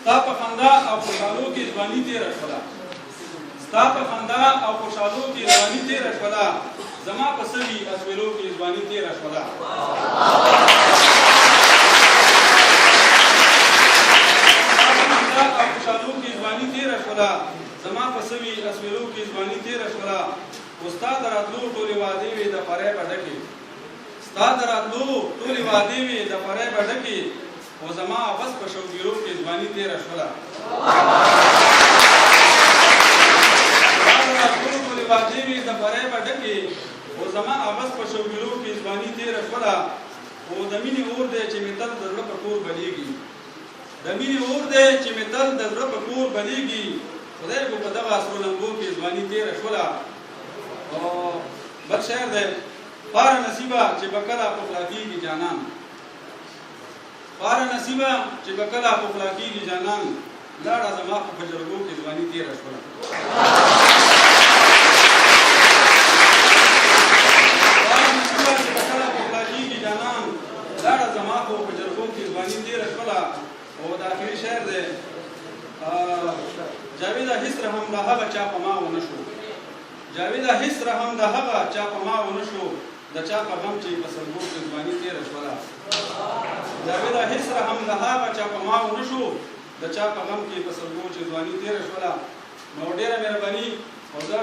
ستا په خندا او خوشحالو کې ځواني تېره شوله ستا په خندا او خوشحالو کې ځواني تېره شوله زما په سوي اسویلو کې ځواني تېره شوله زما په سوي اسویلو کې ځواني تېره شوله خو ستا د راتلو ټولې وعدې وې د فریبه ډکې ستا د راتلو ټولې وعدې وې د فریبه ډکې خو زما بس په شوګیرو کې ځواني تېره شوله ستا د راتلو ټولې وعدې وې د فریبه ډکې خو زما بس په شوګیرو کې ځواني تېره شوله خو د مینې اور دی چې مې تل د زړه په کور بلیږي د مینې اور دی چې مې تل د زړه په کور بلیږي خدای کو په دغه عصرو لمبو کې ځواني تېره شوله او بل شعر دی پاره نصیبه چې به کله پخلا کېږي جانان پاره نصیبه چې به کله پخلا کېږي جانان لاړه زما په جرګو کې ځواني تېره شوله پاره نصیبه چې به کله پخلا کېږي جانان لاړه زما په جرګو کې ځواني تېره شوله او د آخري شعر دی جاویده هیڅ رحم د هغه چا په ما ونه شو جاویده هیڅ رحم د هغه چا په ما ونه شو د چا په غم چې په سلګو کې ځواني تېره شوله جاویده هیڅ رحم د هغه چا په ما ونه شو د چا په غم کې په سلګو چې ځواني تېره شوله نو ډېره مهرباني او زه